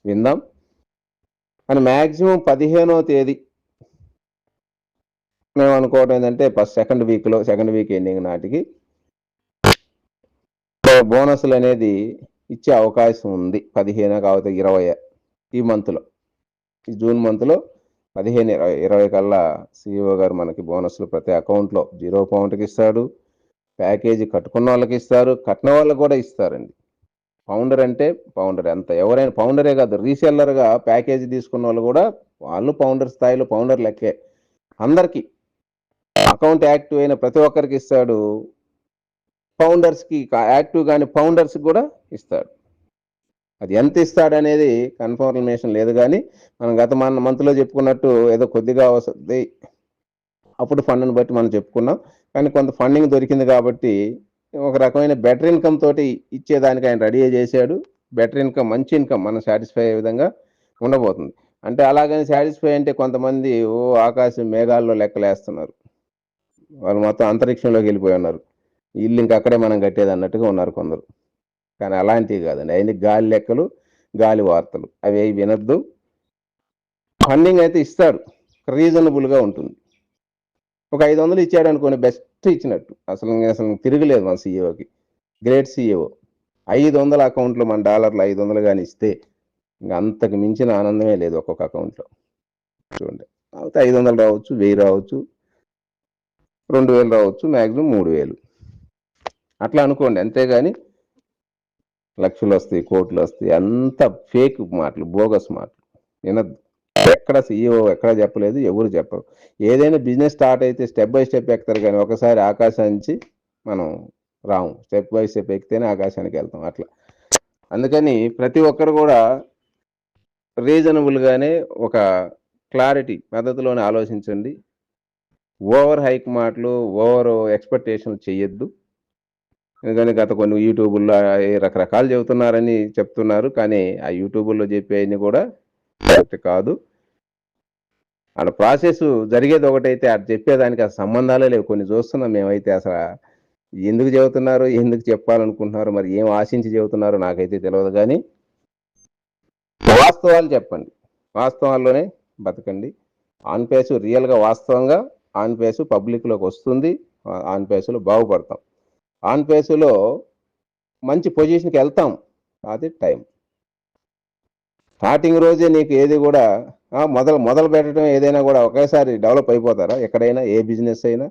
విందాం. అని మ్యాక్సిమం 15వ తేదీ మేము అనుకోవడం ఏంటంటే సెకండ్ వీక్ ఎండింగ్ నాటికి బోనస్లు అనేది ఇచ్చే అవకాశం ఉంది. 15 కాకపోతే 20 ఈ మంత్లో, ఈ జూన్ మంత్లో 15, 20 కల్లా సిఇఓ గారు మనకి బోనస్లు ప్రతి అకౌంట్లో 0 పౌండ్కి ఇస్తాడు. ప్యాకేజీ కట్టుకున్న వాళ్ళకి ఇస్తారు, కట్టిన వాళ్ళకి కూడా ఇస్తారండి. ఫౌండర్ అంటే ఫౌండర్, ఎంత ఎవరైనా ఫౌండరే కాదు, రీసెల్లర్గా ప్యాకేజీ తీసుకున్న వాళ్ళు కూడా వాళ్ళు ఫౌండర్ స్థాయిలో ఫౌండర్ లెక్కే. అందరికీ అకౌంట్ యాక్టివ్ అయిన ప్రతి ఒక్కరికి ఇస్తాడు. ఫౌండర్స్కి యాక్టివ్ కానీ ఫౌండర్స్కి కూడా ఇస్తాడు. అది ఎంత ఇస్తాడనేది కన్ఫర్మేషన్ లేదు, కానీ మనం గత మంత్లో చెప్పుకున్నట్టు ఏదో కొద్దిగా వస్తుంది అప్పుడు ఫండ్ని బట్టి మనం చెప్పుకున్నాం. కానీ కొంత ఫండింగ్ దొరికింది కాబట్టి ఒక రకమైన బెటర్ ఇన్కమ్ తోటి ఇచ్చేదానికి ఆయన రెడీ చేశాడు. బెటర్ ఇన్కమ్, మంచి ఇన్కమ్ మనం సాటిస్ఫై అయ్యే విధంగా ఉండబోతుంది. అంటే అలాగని సాటిస్ఫై అంటే కొంతమంది ఆకాశం మేఘాల్లో లెక్కలేస్తున్నారు, వాళ్ళు మొత్తం అంతరిక్షంలోకి వెళ్ళిపోయి ఉన్నారు, ఇల్లు ఇంక అక్కడే మనం కట్టేది అన్నట్టుగా ఉన్నారు కొందరు. కానీ అలాంటివి కాదండి, అవన్నీ గాలి లెక్కలు, గాలి వార్తలు, అవి వినొద్దు. ఫండింగ్ అయితే ఇస్తాడు, రీజనబుల్గా ఉంటుంది. ఒక 500 ఇచ్చాడు అనుకోండి, బెస్ట్ ఇచ్చినట్టు, అసలు తిరగలేదు మన సీఈఓకి. Great CEO. 500 అకౌంట్లో మన డాలర్లు 500 కానీ ఇస్తే ఇంకా అంతకు మించిన ఆనందమే లేదు ఒక్కొక్క అకౌంట్లో. చూడండి, 500 రావచ్చు, 1000 రావచ్చు, 2000 రావచ్చు, మ్యాక్సిమం 3000 అట్లా అనుకోండి. అంతేగాని లక్షలు వస్తాయి, కోట్లు వస్తాయి, అంత ఫేక్ మాటలు, బోగస్ మాటలు వినద్దు. ఎక్కడ సీఈఓ ఎక్కడ చెప్పలేదు, ఎవరు చెప్పరు. ఏదైనా బిజినెస్ స్టార్ట్ అయితే స్టెప్ బై స్టెప్ ఎక్కుతారు, కానీ ఒకసారి ఆకాశానికి మనం రాము. స్టెప్ బై స్టెప్ ఎక్కితేనే ఆకాశానికి వెళ్తాం. అట్లా అందుకని ప్రతి ఒక్కరు కూడా రీజనబుల్గానే ఒక క్లారిటీ పద్ధతిలోనే ఆలోచించండి. ఓవర్ హైక్ మాటలు, ఓవర్ ఎక్స్పెక్టేషన్లు చేయొద్దు. ఎందుకని గత కొన్ని యూట్యూబుల్లో రకరకాలు చెప్తున్నారు, కానీ ఆ యూట్యూబుల్లో చెప్పేవన్నీ కూడా కరెక్ట్ కాదు. అక్కడ ప్రాసెస్ జరిగేది ఒకటైతే అటు చెప్పేదానికి అసలు సంబంధాలే లేవు. కొన్ని చూస్తున్నాం మేమైతే, అసలు ఎందుకు చెబుతున్నారు, ఎందుకు చెప్పాలనుకుంటున్నారు, మరి ఏం ఆశించి చెబుతున్నారో నాకైతే తెలియదు. కానీ వాస్తవాలు చెప్పండి, వాస్తవాల్లోనే బతకండి. ఆన్ పేసు రియల్గా వాస్తవంగా ఆన్ పేసు పబ్లిక్లోకి వస్తుంది, ఆన్ పేసులో బాగుపడతాం, ఆన్ పేసులో మంచి పొజిషన్కి వెళ్తాం. అది టైం. స్టార్టింగ్ రోజే నీకు ఏది కూడా మొదలు పెట్టడం ఏదైనా కూడా ఒకేసారి డెవలప్ అయిపోతారా? ఎక్కడైనా ఏ బిజినెస్ అయినా,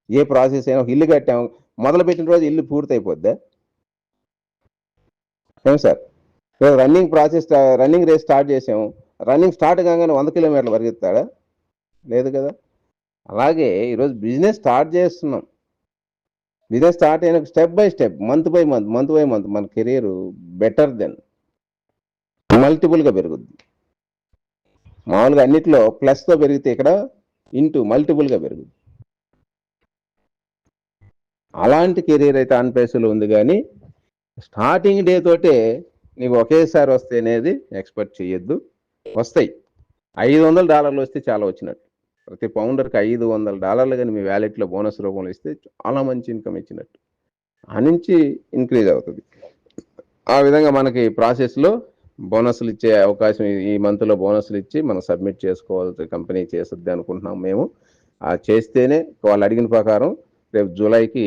ఏ ప్రాసెస్ అయినా, ఇల్లు కట్టాము, మొదలు పెట్టిన రోజు ఇల్లు పూర్తి అయిపోద్దా? ఏం సార్, రన్నింగ్ రేస్ స్టార్ట్ చేసాము, రన్నింగ్ స్టార్ట్ కాగానే 100 కిలోమీటర్లు పరిగెత్తాడా? లేదు కదా. అలాగే ఈరోజు బిజినెస్ స్టార్ట్ చేస్తున్నాం, బిజినెస్ స్టార్ట్ అయిన step by step, month by month మన కెరీర్ బెటర్ దెన్ మల్టిపుల్గా పెరుగుద్ది. మామూలుగా అన్నిట్లో ప్లస్తో పెరిగితే ఇక్కడ ఇంటూ మల్టిపుల్గా పెరుగుద్ది. అలాంటి కెరీర్ అయితే ఆన్ పేసులో ఉంది. కానీ స్టార్టింగ్ డే తోటే నీకు ఒకేసారి వస్తే అనేది ఎక్స్పెక్ట్ చేయొద్దు. వస్తాయి, $500 వస్తే చాలా వచ్చినట్టు. ప్రతి పౌండర్కి $500 కానీ మీ వ్యాలెట్లో బోనస్ రూపంలో ఇస్తే చాలా మంచి ఇన్కమ్ ఇచ్చినట్టు. ఆ నుంచి ఇంక్రీజ్ అవుతుంది. ఆ విధంగా మనకి ప్రాసెస్లో బోనస్లు ఇచ్చే అవకాశం, ఈ మంత్లో బోనస్లు ఇచ్చి మనం సబ్మిట్ చేసుకోవాల్సి కంపెనీ చేస్తుంది అనుకుంటున్నాం మేము. చేస్తేనే వాళ్ళు అడిగిన ప్రకారం రేపు జూలైకి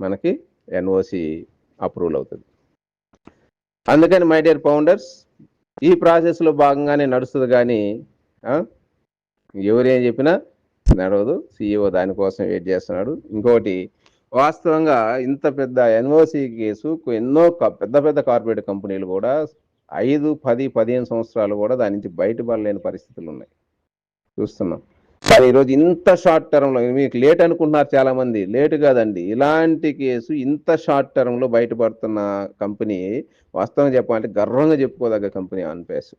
మనకి ఎన్ఓసి అప్రూవల్ అవుతుంది. అందుకని మై డియర్ ఫౌండర్స్, ఈ ప్రాసెస్లో భాగంగానే నడుస్తుంది, కానీ ఎవరేం చెప్పినా నడవదు. సీఈఓ దానికోసం వెయిట్ చేస్తున్నాడు. ఇంకోటి, వాస్తవంగా ఇంత పెద్ద ఎన్ఓసి కేసు ఎన్నో పెద్ద కార్పొరేట్ కంపెనీలు కూడా 5, 10, 15 సంవత్సరాలు కూడా దాని నుంచి బయటపడలేని పరిస్థితులు ఉన్నాయి, చూస్తున్నాం. కానీ ఈరోజు ఇంత షార్ట్ టర్మ్లో, మీకు లేట్ అనుకుంటున్నారు చాలామంది, లేటు కాదండి. ఇలాంటి కేసు ఇంత షార్ట్ టర్మ్లో బయటపడుతున్న కంపెనీ వాస్తవంగా చెప్పాలంటే గర్వంగా చెప్పుకోదగ్గ కంపెనీ ఆన్ పేస్.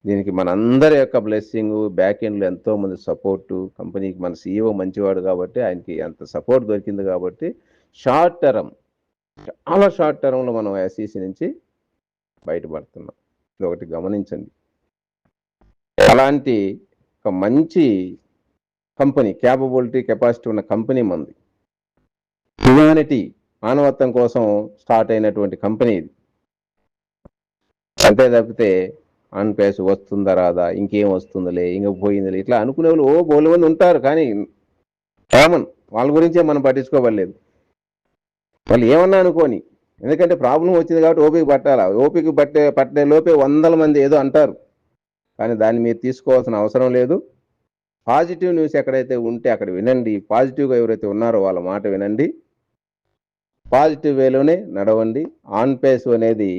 దీనికి మనందరి యొక్క బ్లెస్సింగ్, బ్యాక్ ఎండ్లో ఎంతోమంది సపోర్టు, కంపెనీకి మన సీఈఓ మంచివాడు కాబట్టి ఆయనకి అంత సపోర్ట్ దొరికింది కాబట్టి షార్ట్ టర్మ్, చాలా షార్ట్ టర్మ్లో మనం ఎస్ఈసి నుంచి బయటపడుతున్నాం. ఇది ఒకటి గమనించండి. అలాంటి ఒక మంచి కంపెనీ, క్యాపబిలిటీ, కెపాసిటీ ఉన్న కంపెనీ మంది. హ్యుమానిటీ, మానవత్వం కోసం స్టార్ట్ అయినటువంటి కంపెనీ ఇది. అంతే తప్పితే ఆన్ పేస్ వస్తుందా రాదా, ఇంకేం వస్తుందిలే, ఇంక పోయిందిలే, ఇట్లా అనుకునే వాళ్ళు బోలు మంది ఉంటారు. కానీ కామన్, వాళ్ళ గురించే మనం పట్టించుకోవలేదు. వాళ్ళు ఏమన్నా అనుకోని, ఎందుకంటే ప్రాబ్లం వచ్చింది కాబట్టి ఓపిక పట్టాలా. ఓపిక పట్టే లోపే 100 మంది ఏదో అంటారు, కానీ దాన్ని మీరు తీసుకోవాల్సిన అవసరం లేదు. పాజిటివ్ న్యూస్ ఎక్కడైతే ఉంటే అక్కడ వినండి. పాజిటివ్గా ఎవరైతే ఉన్నారో వాళ్ళ మాట వినండి. పాజిటివ్ వేలోనే నడవండి. ఆన్ పేస్ అనేది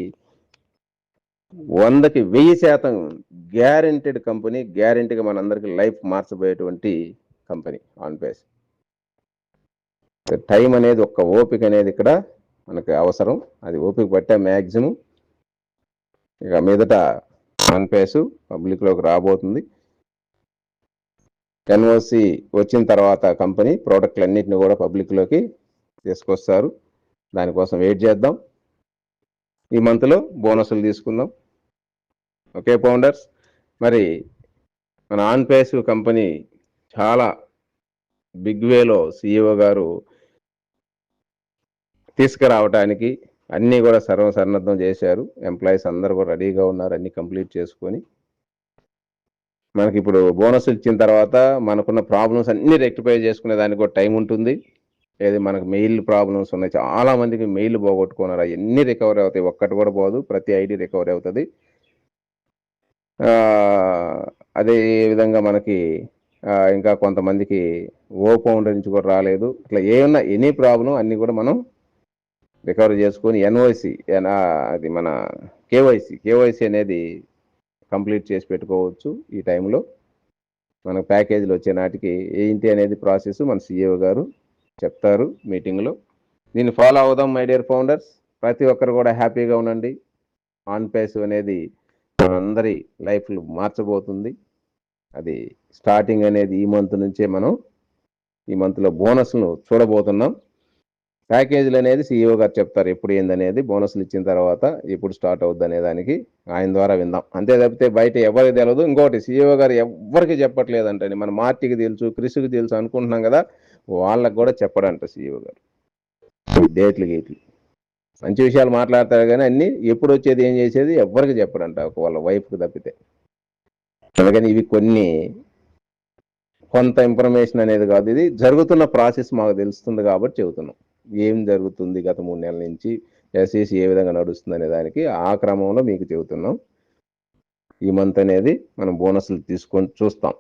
100కి 1000% గ్యారెంటెడ్ కంపెనీ. గ్యారెంటీగా మనందరికీ లైఫ్ మార్చబోయేటువంటి కంపెనీ ఆన్ పేస్. టైం అనేది, ఒక్క ఓపిక అనేది ఇక్కడ మనకి అవసరం. అది ఓపిక పట్టే మ్యాక్సిమం. ఇక మీదట ఆన్ పేస్ పబ్లిక్లోకి రాబోతుంది. ఎన్ఓసి వచ్చిన తర్వాత కంపెనీ ప్రోడక్ట్లు అన్నింటినీ కూడా పబ్లిక్లోకి తీసుకొస్తారు. దానికోసం వెయిట్ చేద్దాం. ఈ మంత్లో బోనస్లు తీసుకుందాం. ఓకే ఫౌండర్స్, మరి మన ఆన్ పేస్ కంపెనీ చాలా బిగ్ వేలో సిఇఓ గారు తీసుకురావడానికి అన్నీ కూడా సర్వసన్నద్ధం చేశారు. ఎంప్లాయీస్ అందరూ కూడా రెడీగా ఉన్నారు, అన్ని కంప్లీట్ చేసుకొని. మనకి ఇప్పుడు బోనస్ ఇచ్చిన తర్వాత మనకున్న ప్రాబ్లమ్స్ అన్నీ రెక్టిఫై చేసుకునే దానికి కూడా టైం ఉంటుంది. ఏది మనకు మెయిల్ ప్రాబ్లమ్స్ ఉన్నాయి, చాలా మందికి మెయిల్ పోగొట్టుకున్నారు. అవన్నీ రికవరీ అవుతాయి, ఒక్కటి కూడా పోదు, ప్రతి ఐడి రికవరీ అవుతుంది. అదే విధంగా మనకి ఇంకా కొంతమందికి ఫౌండర్ నుంచి కూడా రాలేదు. ఇట్లా ఏమన్నా ఎనీ ప్రాబ్లం అన్నీ కూడా మనం రికవరీ చేసుకొని ఎన్ఓసి, అది మన కేవైసీ అనేది కంప్లీట్ చేసి పెట్టుకోవచ్చు. ఈ టైంలో మనకు ప్యాకేజీలు వచ్చే నాటికి ఏంటి అనేది ప్రాసెస్ మన సిఇఓ గారు చెప్తారు మీటింగ్లో. దీన్ని ఫాలో అవుదాం మై డియర్ ఫౌండర్స్. ప్రతి ఒక్కరు కూడా హ్యాపీగా ఉండండి. ఆన్ పేస్ అనేది మనందరి లైఫ్లు మార్చబోతుంది. అది స్టార్టింగ్ అనేది ఈ మంత్ నుంచే మనం ఈ మంత్లో బోనస్ను చూడబోతున్నాం. ప్యాకేజీలు అనేది సిఇఓ గారు చెప్తారు ఎప్పుడు ఏందనేది. బోనస్లు ఇచ్చిన తర్వాత ఎప్పుడు స్టార్ట్ అవుద్ది అనే దానికి ఆయన ద్వారా విందాం. అంతే తప్పితే బయట ఎవరికి తెలియదు. ఇంకోటి, సిఇఓ గారు ఎవరికి చెప్పట్లేదంటండి. మన మార్టికి తెలుసు, క్రిస్కి తెలుసు అనుకుంటున్నాం కదా, వాళ్ళకు కూడా చెప్పడంట సిఇఓ గారు. డేట్లు గేట్లు మంచి విషయాలు మాట్లాడతారు, కానీ అన్నీ ఎప్పుడు వచ్చేది ఏం చేసేది ఎవరికి చెప్పడంట, వాళ్ళ వైఫ్కి తప్పితే. అందుకని ఇవి కొంత ఇన్ఫర్మేషన్ అనేది కాదు, ఇది జరుగుతున్న ప్రాసెస్ మాకు తెలుస్తుంది కాబట్టి చెబుతున్నాం. ఏం జరుగుతుంది గత 3 నెలల నుంచి, ఎస్ఈసి ఏ విధంగా నడుస్తుంది అనే దానికి ఆ క్రమంలో మీకు చెబుతున్నాం. ఈ మంత్ అనేది మనం బోనస్లు తీసుకొని చూస్తాం.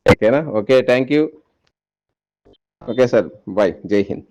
ఓకేనా? Okay, thank you. Okay sir, bye, Jai Hind.